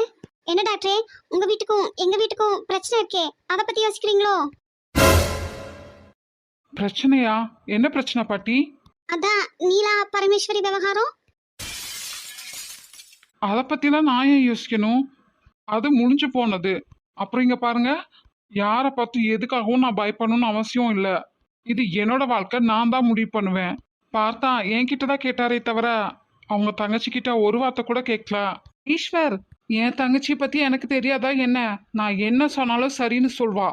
என்ன டாக்டரே, உங்க வீட்டுக்கும் எங்க வீட்டுக்கும் பிரச்சனை இருக்கே, அதை பத்தி யோசிக்கிறீங்களோ? பிரச்சனையா? என்ன பிரச்சனை பாட்டி? அதான் நீலா பரமேஸ்வரி விவகாரம். அதை பற்றிலாம் நான் ஏன் யோசிக்கணும்? அது முடிஞ்சு போனது. அப்புறம் இங்கே பாருங்க, யாரை பார்த்து எதுக்காகவும் நான் பயப்படணும்னு அவசியம் இல்லை. இது என்னோட வாழ்க்கை, நான் தான் முடிவு பண்ணுவேன். பார்த்தா என்கிட்ட தான் கேட்டாரே தவிர அவங்க தங்கச்சி கிட்ட ஒரு வார்த்தை கூட கேட்கல. ஈஸ்வர், என் தங்கச்சியை பற்றி எனக்கு தெரியாதா என்ன? நான் என்ன சொன்னாலும் சரின்னு சொல்வா.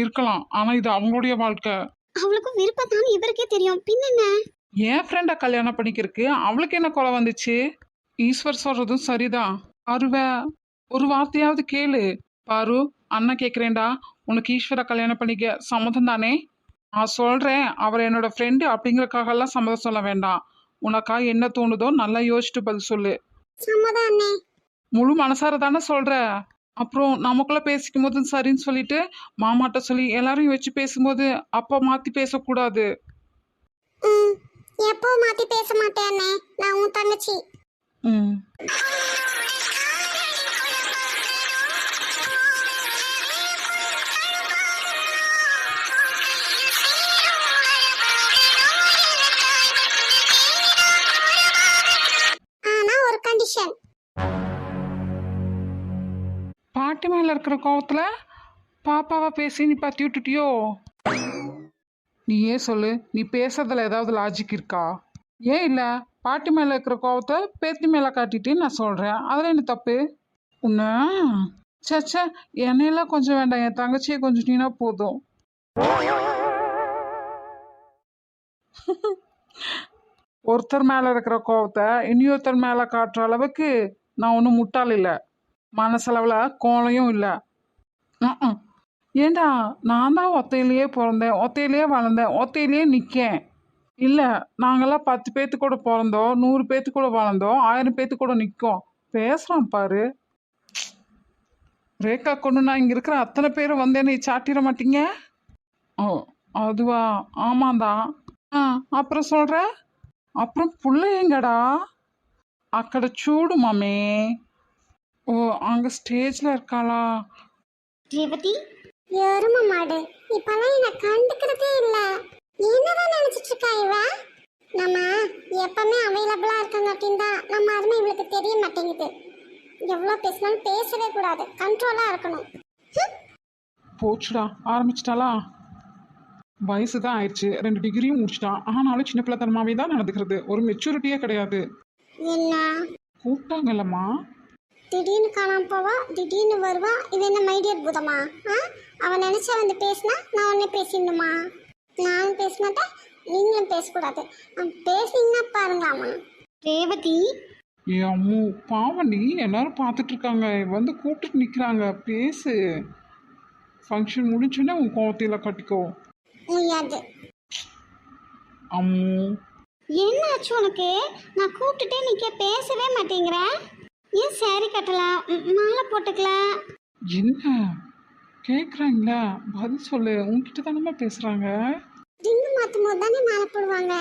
இருக்கலாம், ஆனால் இது அவங்களுடைய வாழ்க்கை. அவளுக்கும் விருப்பம் தான் இவருக்கே தெரியும், பின் என்ன? என் ஃப்ரெண்டை கல்யாணம் பண்ணிக்கிறதுக்கு அவளுக்கு என்ன கொலை வந்துச்சு? ஈஸ்வர் சொல்றதும் சரிதான். அருவ, ஒரு வார்த்தையாவது கேளு. பாரு, அண்ணன் கேட்குறேன்டா, உனக்கு ஈஸ்வரை கல்யாணம் பண்ணிக்க சம்மதம் தானே? நான் சொல்றேன், அவர் என்னோட ஃப்ரெண்டு அப்படிங்கறக்காகலாம் சம்மதம் சொல்ல வேண்டாம். உனக்கா என்ன தோணுதோ நல்லா யோசிச்சுட்டு பதில் சொல்லு. சம்மதம் அண்ணே. முழு மனசார தானே சொல்ற? அப்புறம் நமக்குள்ள பேசிக்கும் போது சரின்னு சொல்லிட்டு மாமாட்ட சொல்லி எல்லாரையும் வச்சு பேசும்போது அப்பா மாத்தி பேசக்கூடாது. எப்போ மாத்தி பேச மாட்டேன் அண்ணே, நான் உன் தங்கச்சி. ம். ஆனா ஒரு கண்டிஷன். பாட்டி மேல இருக்கிற கோவத்துல பாப்பாவை பேசி நீ பத்தி விட்டுட்டியோ? நீ ஏன் சொல்லு, நீ பேசுறதுல ஏதாவது லாஜிக் இருக்கா? ஏன் இல்லை, பாட்டி மேல இருக்கிற கோவத்தை பேத்தி மேல காட்டிட்டு நான் சொல்றேன், அதுல என்ன தப்பு? உன்ன சச்சா, என்னையெல்லாம் கொஞ்சம் வேண்டாம், என் தங்கச்சியை கொஞ்சம் போதும். ஒருத்தர் மேல இருக்கிற கோவத்தை இன்னொருத்தர் மேல காட்டுற அளவுக்கு நான் ஒன்றும் முட்டாள் இல்லை, மனசளவுல கோலையும் இல்லை. ஏண்டா, நான் தான் ஒத்தையிலேயே பிறந்தேன், ஒத்தையிலேயே வளர்ந்தேன், ஒத்தையிலேயே நிற்கேன். இல்லை, நாங்கள்லாம் 10 பேத்து கூட பிறந்தோம், 100 பேத்து கூட வளர்ந்தோம், 1000 பேத்து கூட நிற்கும். பேசுகிறான் பாரு. ரேகா கொண்டு நான் இங்கே இருக்கிற அத்தனை பேரும் வந்தேன்னு சாட்டிட மாட்டீங்க? ஓ, அதுவா? ஆமாந்தான். அப்புறம் சொல்கிற? அப்புறம் புள்ள எங்கடா? அக்கட சூடு மாமே. ஓ, அங்கே ஸ்டேஜில் இருக்காளா? ரேவதி, எரும மாடு, இப்பெல்லாம் என்ன கண்டுக்கிறதே இல்ல. என்னதான் நினைச்சிட்டு இருக்கா இவ? நம்ம எப்பவுமே அவைலபிளா இருக்கங்காட்டின் தான் நம்ம அருமை இவளுக்கு தெரிய மாட்டேங்குது. எவ்வளவு பேசினாலும் பேசவே கூடாது, கண்ட்ரோலா இருக்கணும். போச்சுடா, ஆரம்பிச்சிட்டாளா? வயசு தான் ஆயிடுச்சு, 2 டிகிரியும் முடிச்சிட்டான், ஆனாலும் சின்ன பிள்ளைத்தனமாவே தான் நடந்துக்கிறது, ஒரு மெச்சூரிட்டியே கிடையாது. என்ன கூப்பிட்டாங்கல்லம்மா. திடீர்னு காணாம போவா, திடீர்னு வருவா. இது என்ன மைடியர் பூதமா? அவன் நினைச்சா வந்து பேசினா நான் உடனே பேசிடணுமா? நானும் பேச மாட்டேன், நீங்களும் பேசக்கூடாது. பேசிங்கன்னா பாருங்களாமா. ரேவதி, ஏ அம்மு, பாவண்டி, எல்லாரும் பார்த்துட்டு இருக்காங்க, வந்து கூப்பிட்டு நிற்கிறாங்க, பேசு. ஃபங்க்ஷன் முடிஞ்சோன்னே உன் கோவத்தையில கட்டிக்கோ. முடியாது. அம்மு, என்னாச்சு உனக்கு? நான் கூப்பிட்டுட்டே நிற்க பேசவே மாட்டேங்கிறேன். ஏன் சாரி கட்டலாம், மாலை போட்டுக்கலாம்? என்ன கேட்குறாங்களா? பதில் சொல்லு, உன்கிட்ட தானம்மா பேசுகிறாங்க. ரிங்கு மாற்றும் போது தானே மாலை போடுவாங்க.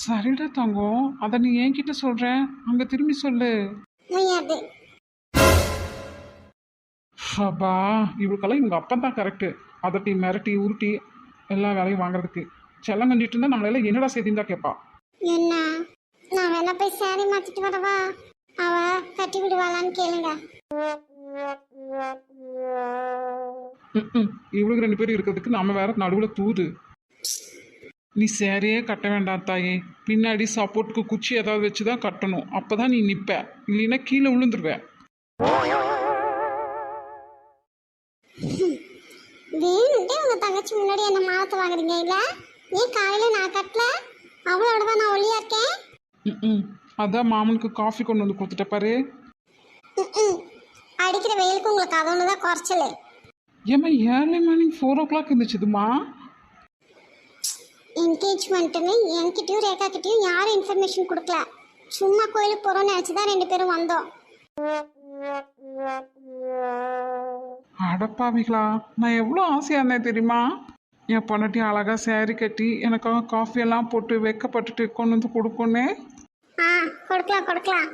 சரிடா தங்கம், அதை நீ என்கிட்ட சொல்ற, அங்கே திரும்பி சொல்லு. முடியாது. அப்பா, இவளுக்கெல்லாம் இவங்க அப்பா தான் கரெக்டு. அதட்டி மிரட்டி உருட்டி எல்லா வேலையும் வாங்குறதுக்கு. செல்லம் கண்டிட்டு இருந்தா நம்மளால என்னடா செய்தின்னு தான் கேட்பா. என்ன, நான் வேணா போய் சாரி மாத்திட்டு வரவா? அவ கட்டி விடுவாளான்னு கேளுங்க. இவளுக்கு 2 பேரும் இருக்கிறதுக்கு நாம வேற நடுவில் தூது. நீ சேரையே கட்ட வேண்டாம் தாயே, பின்னாடி சப்போர்ட்டுக்கு குச்சி ஏதாவது வச்சுதான் கட்டணும், அப்பதான் நீ நிப்ப, இல்லைன்னா கீழே விழுந்துருவ. வேணும்ட்டே உங்க தங்கச்சி முன்னாடி என்ன மாலத்தை வாங்குறீங்க இல்ல? ஏன் காலையில நான் கட்டல? அவளோடவா நான் ஒல்லியா இருக்கேன்? அதான் மாமனுக்கு காஃபி கொண்டு வந்து கொடுத்துட்ட பாரு. அடிக்கிற வெயிலுக்கு உங்களுக்கு அது ஒண்ணுதான் குறைச்சல். ஏமா ஏர்லி மார்னிங் 4 o'clock இருந்துச்சுதுமா. என்கேஜ்மெண்ட்டுன்னு என்கிட்டயும் ரேகா கிட்டயும் யாரும் இன்ஃபர்மேஷன் கொடுக்கல. சும்மா கோயிலுக்கு போறோம்னு நினைச்சுதான் 2 பேரும் வந்தோம். அடப்பாவிகளா, நான் எவ்வளோ ஆசையாக இருந்தேன் தெரியுமா? என் பொண்டாட்டி அழகாக saree கட்டி எனக்காக காஃபி எல்லாம் போட்டு வெக்கப்பட்டுட்டு கொண்டு வந்து கொடுக்கணும். ஆ, கொடுக்கலாம்.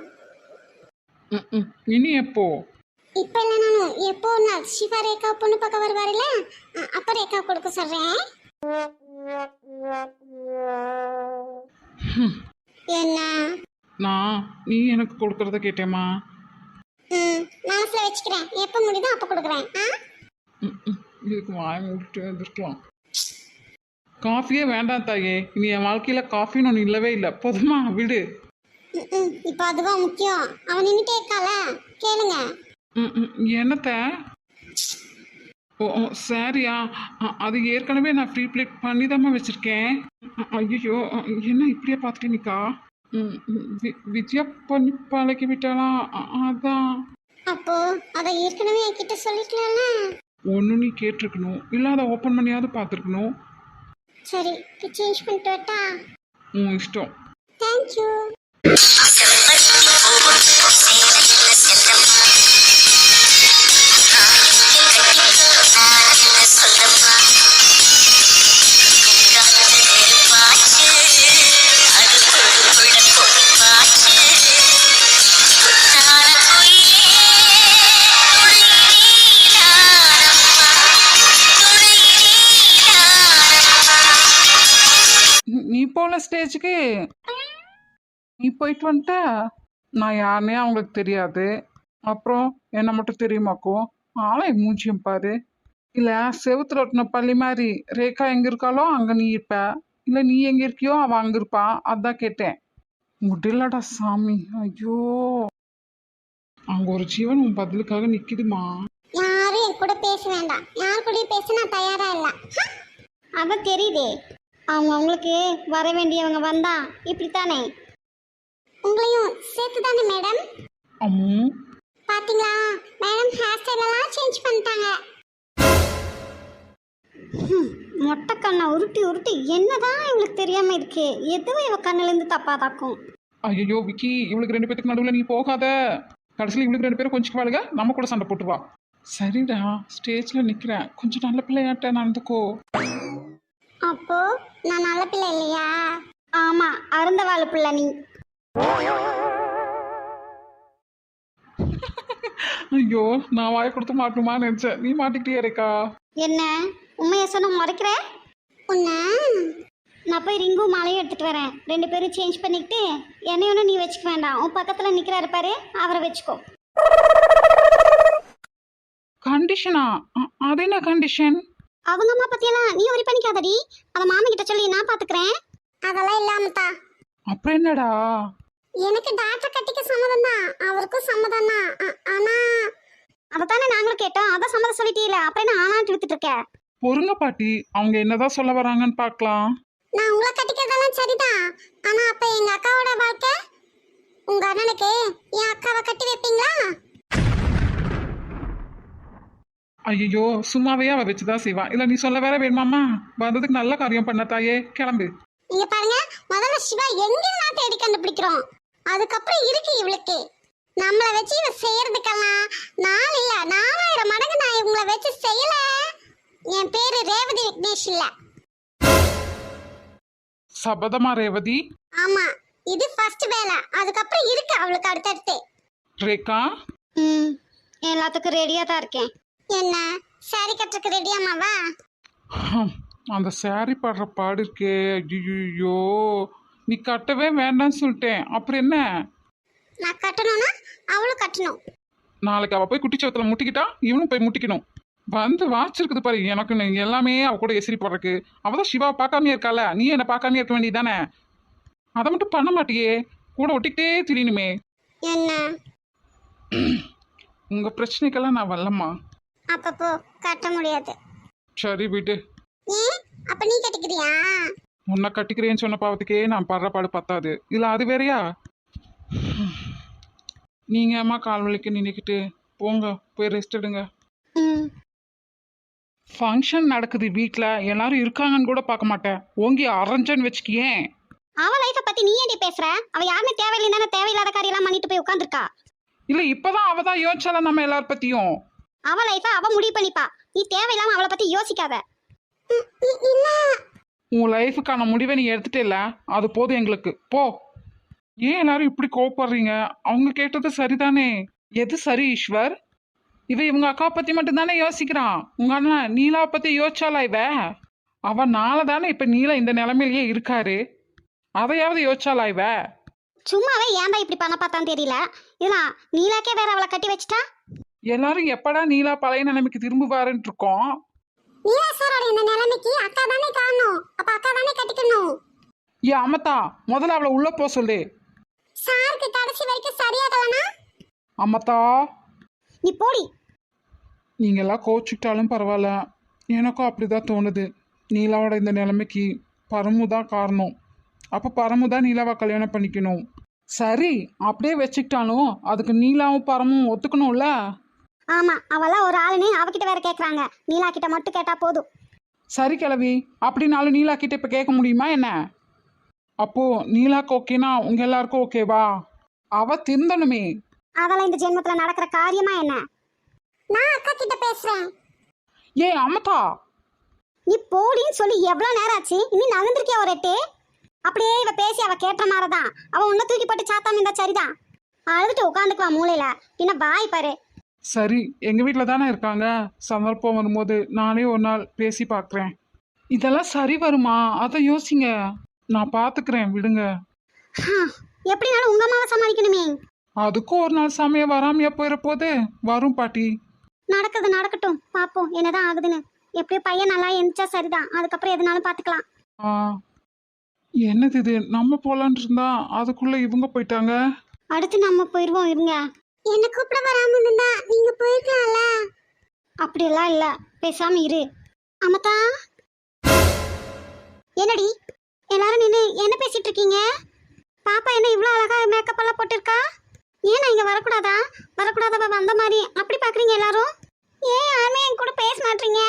இனி எப்போ? இப்ப இல்லைனாலும் எப்போ ஒரு நாள் சிவா ரேகா பொண்ணு பார்க்க வருவாருல்ல, அப்ப ரேகா கொடுக்க சொல்றேன். என்ன? நான் நீ எனக்கு கொடுக்கறத கேட்டேம்மா. மனசுல வச்சுக்கிறேன், எப்ப முடியுதோ அப்ப கொடுக்குறேன். இதுக்கு வாய் மூடிட்டு வந்துருக்கலாம். காஃபியே வேண்டாம் தாயே, இனி என் வாழ்க்கையில் காஃபின்னு ஒன்று இல்லவே இல்லை. போதுமா, விடு. இப்போ அதுவா முக்கியம். அவன் நின்றுட்டே இருக்கால, கேளுங்க. என்னத்த? ஓ சாரியா, அது ஏற்கனவே நான் ஃப்ரீ பிளேட் பண்ணி தாம்மா வச்சுருக்கேன். ஐயோ, என்ன இப்படியே பார்த்துட்டு நிக்கா? வித்யா பண்ணி பழக்கி விட்டாலாம், அதான். அப்போ அதை ஏற்கனவே என்கிட்ட சொல்லிக்கலாம்ல. ஒன்று நீ கேட்டிருக்கணும், இல்லை அதை ஓப்பன் பண்ணியாவது பார்த்துருக்கணும். சரி, சேஞ்ச் பண்ணிட்டு வரட்டா? உன் இஷ்டம். தேங்க்யூ. நீ போன ஸ்டேஜுக்கு நீ போயிட்டு வந்துட்ட. நான் யாருனே அவங்களுக்கு தெரியாது. அப்புறம் என்னை மட்டும் தெரியுமாக்கும்? ஆளை மூஞ்சியம் பாரு. இல்லை செவுத்துல ஒட்டின பள்ளி மாதிரி ரேகா எங்கே இருக்காளோ அங்கே நீ இருப்ப, இல்லை நீ எங்கே இருக்கியோ அவள் அங்கே இருப்பா. அதான் கேட்டேன். முடியலடா சாமி. ஐயோ, அங்கே ஒரு ஜீவன் உன் பதிலுக்காக நிற்கிதுமா. யாரும் என் கூட பேச வேண்டாம். யார் கூட பேச நான் தயாரா இல்லை. அதான் தெரியுதே, அவங்களுக்கு வர வேண்டியவங்க வந்தா இப்படித்தானே. உங்களையும் சேர்த்து தானே மேடம்? அம்மு, பாத்தீங்களா மேடம், ஹேர் ஸ்டைல் எல்லாம் சேஞ்ச் பண்ணிட்டாங்க. மொட்டை கண்ணை உருட்டி என்னதான் இவளுக்கு தெரியாம இருக்கு. எதுவும் இவ கண்ணுல இருந்து தப்பா தாக்கும். ஐயோ விக்கி, இவளுக்கு 2 பேத்துக்கு நடுவில் நீ போகாத. கடைசியில் இவளுக்கு 2 பேரும் கொஞ்சம் வாழுக, நம்ம கூட சண்டை போட்டு வா. சரிடா, ஸ்டேஜில் நிற்கிறேன், கொஞ்சம் நல்ல பிள்ளையாட்ட நடந்துக்கோ. அப்போ நான் நல்ல பிள்ளை இல்லையா? ஆமா, அருந்த வாழ பிள்ளை நீ. ஐயோ, நான் வாயை கொடுத்து மாட்டுமா நினைச்சேன், நீ மாட்டிக்கிட்டே இருக்கா. என்ன உண்மையை சொன்ன முறைக்கிற? உன்ன நான் போய் ரிங்கு மாலையும் எடுத்துட்டு வரேன். 2 பேரும் சேஞ்ச் பண்ணிக்கிட்டு என்னையும் நீ வச்சுக்க வேண்டாம். உன் பக்கத்துல நிக்கிறாரு பாரு, அவரை வச்சுக்கோ. கண்டிஷனா? அது என்ன கண்டிஷன்? அவங்க அம்மா பத்தியெல்லாம் நீ ஒரி பண்ணிக்காதடி. அத மாமா கிட்ட சொல்லி நான் பாத்துக்கிறேன். அதெல்லாம் இல்லாமத்தா. அப்புறம் என்னடா? எனக்கு டாக்டர் கட்டிக்க சம்மதம் தான், அவருக்கும் சம்மதம் தான். ஆனா அதத்தானே நாங்களும் கேட்டோம். அதான் சம்மதம் சொல்லிட்டீல, அப்புறம் என்ன ஆனாட்டு இழுத்துட்டு இருக்க? பொறுங்க பாட்டி, அவங்க என்னதான் சொல்ல வராங்கன்னு பார்க்கலாம். நான் உங்களை கட்டிக்கிறதெல்லாம் சரிதான். ஆனா அப்ப எங்க அக்காவோட வாழ்க்கை, உங்க அண்ணனுக்கு என் அக்காவை கட்டி வைப்பீங்களா? ஐயோ, சும்மாவே அவ வச்சுதான் செய்வா. இல்ல நீ சொல்ல வேற வேணுமாமா? வந்ததுக்கு நல்ல காரியம் பண்ண தாயே, கிளம்பு. இங்க பாருங்க, முதல்ல சிவா எங்கெல்லாம் தேடி கண்டுபிடிக்கிறோம். அதுக்கப்புறம் இருக்கு இவளுக்கு. நம்மளை வச்சு இவ செய்யறதுக்கெல்லாம் 4 இல்ல 4000 மடங்கு நான் இவங்களை வச்சு செய்யல. என் பேரு ரேவதி விக்னேஷ் இல்ல. சபதமா ரேவதி? ஆமா, இது ஃபர்ஸ்ட் வேலை. அதுக்கப்புறம் இருக்கு அவளுக்கு அடுத்தடுத்து. ரேகா, எல்லாத்துக்கும் ரெடியா தான் இருக்கேன். என்ன சாரி கட்டுறதுக்கு ரெடியாமாவா? அந்த சாரி படுற பாடு இருக்கே. ஐயோ, நீ கட்டவே வேண்டாம்னு சொல்லிட்டேன். அப்புறம் என்ன? நான் கட்டணும்னா அவளும் கட்டணும். நாளைக்கு அவ போய் குட்டிச்சவத்துல முட்டிக்கிட்டா இவனும் போய் முட்டிக்கணும். வந்து வாச்சிருக்குது பாரு, எனக்கு எல்லாமே அவ கூட எசிரி போடுறக்கு. அவதான் சிவாவை பார்க்காமயே இருக்கால, நீ என்ன பார்க்காமயே இருக்க வேண்டியதானே? அதை மட்டும் பண்ண மாட்டியே, கூட ஒட்டிக்கிட்டே திரியணுமே. என்ன உங்க பிரச்சனைக்கெல்லாம் நான் வரலம்மா. அப்பப்போ கட்ட முடியாது. சரி விடு. ஏன் அப்ப நீ கட்டிக்கிறியா? உன்னை கட்டிக்கிறேன்னு சொன்ன பாவத்துக்கே நான் படுற பாடு பத்தாது, இல்ல அது வேறையா? நீங்க அம்மா கால் வலிக்கு நின்றுக்கிட்டு போங்க, போய் ரெஸ்ட் எடுங்க. ஃபங்க்ஷன் நடக்குது வீட்டில், எல்லாரும் இருக்காங்கன்னு கூட பார்க்க மாட்டேன். ஓங்கி அரைஞ்சன்னு வச்சுக்கியேன். அவ லைஃபை பத்தி நீ ஏன்டி பேசுற? அவ யாருன்னு தேவையில்லைன்னு தேவையில்லாத காரியெல்லாம் பண்ணிட்டு போய் உட்காந்துருக்கா. இல்லை இப்போதான் அவள் தான் யோசிச்சால நம்ம எல்லார் பற்றியும். அவ லைஃபை அவ முடிவு பண்ணிப்பா. நீ தேவையில்லாம அவளை பத்தி யோசிக்காத. உன் லைஃபுக்கான முடிவை நீ எடுத்துட்டே, அது போதும் எங்களுக்கு. போ. ஏன் எல்லாரும் இப்படி கோவப்படுறீங்க? அவங்க கேட்டது சரிதானே? எது சரி ஈஸ்வர்? இவங்க அக்கா பத்தி மட்டும் தானே யோசிக்கிறான். உங்க அண்ணன் நீலாவை பத்தி யோசிச்சாலா இவ? அவ நாள தானே இப்ப நீலா இந்த நிலைமையிலேயே இருக்காரு. அதையாவது யோசிச்சாலா இவ? சும்மாவே ஏன்டா இப்படி பண்ண பார்த்தான்னு தெரியல. இதெல்லாம் நீலாக்கே வேற அவளை கட்டி வச்சிட்டா. எல்லாரும் எப்படா நீலா பழைய நிலைமைக்கு திரும்புவாருன்னு இருக்கோம். நீலா சாரோட இந்த நிலைமைக்கு அக்கா தானே காரணம். அப்ப அக்கா தானே கட்டிக்கணும். ஏன் அம்மத்தா, முதல்ல அவளை உள்ள போ சொல்லு. சாருக்கு கடைசி வரைக்கும் சரியாகலனா அம்மத்தா, நீ போடி. நீங்க எல்லாம் கோச்சுக்கிட்டாலும் பரவாயில்ல, எனக்கும் அப்படிதான் தோணுது. நீலாவோட இந்த நிலைமைக்கு பரமு தான் காரணம். அப்ப பரமு தான் நீலாவை கல்யாணம் பண்ணிக்கணும். சரி, அப்படியே வச்சுக்கிட்டாலும் அதுக்கு நீலாவும் பரமும் ஒத்துக்கணும்ல. ஆமா, அவெல்லாம் ஒரு ஆளுன்னு அவகிட்ட வேற கேக்குறாங்க. நீலா கிட்ட மட்டும் கேட்டா போதும். சரி கிழவி, அப்படின்னாலும் நீலா கிட்ட இப்ப கேட்க முடியுமா என்ன? அப்போ நீலாக்கு ஓகேனா உங்க எல்லாருக்கும் ஓகேவா? அவ திருந்தணுமே. அதெல்லாம் இந்த ஜென்மத்துல நடக்கிற காரியமா என்ன? நான் அக்கா கிட்ட பேசுறேன். ஏய் அம்மத்தா, நீ போடின்னு சொல்லி எவ்வளவு நேரம் ஆச்சு? இனி நகர்ந்திருக்கியா ஒரு எட்டு? அப்படியே இவ பேசி அவ கேட்ட மாதிரிதான். அவ உன்ன தூக்கி போட்டு சாத்தாம இருந்தா சரிதான். அழுதுட்டு உட்காந்துக்குவா மூளையில. பின்ன பாய் பாரு. சரி, எங்க வீட்டில் தானே இருக்காங்க. சந்தர்ப்பம் வரும்போது நானே ஒரு நாள் பேசி பார்க்குறேன். இதெல்லாம் சரி வருமா? அதை யோசிங்க. நான் பார்த்துக்கிறேன், விடுங்க. எப்படினாலும் உங்க அம்மாவை சமாளிக்கணுமே. அதுக்கும் ஒரு நாள் சமயம் வராமையா போயிட போது. வரும் பாட்டி. நடக்குது நடக்கட்டும், பாப்போம் என்னதான் ஆகுதுன்னு. எப்படியோ பையன் நல்லா எந்திரிச்சா சரிதான். அதுக்கப்புறம் எதுனாலும் பாத்துக்கலாம். என்னது இது? நம்ம போலான்னு இருந்தா அதுக்குள்ள இவங்க போயிட்டாங்க. அடுத்து நம்ம போயிருவோம். இருங்க, என்ன கூப்பிட வராம இருந்தா நீங்க போயிருக்கலாம்ல. அப்படியெல்லாம் இல்ல, பேசாம இரு. அம்மத்தா, என்னடி எல்லாரும் நின்று என்ன பேசிட்டு இருக்கீங்க? பாப்பா என்ன இவ்வளோ அழகா மேக்கப் எல்லாம் போட்டிருக்கா? ஏன் நான் இங்க வரக்கூடாதா? வரக்கூடாதவ வந்த மாதிரி அப்படி பாக்குறீங்க எல்லாரும்? ஏன் யாருமே என் கூட பேச மாட்டீங்க?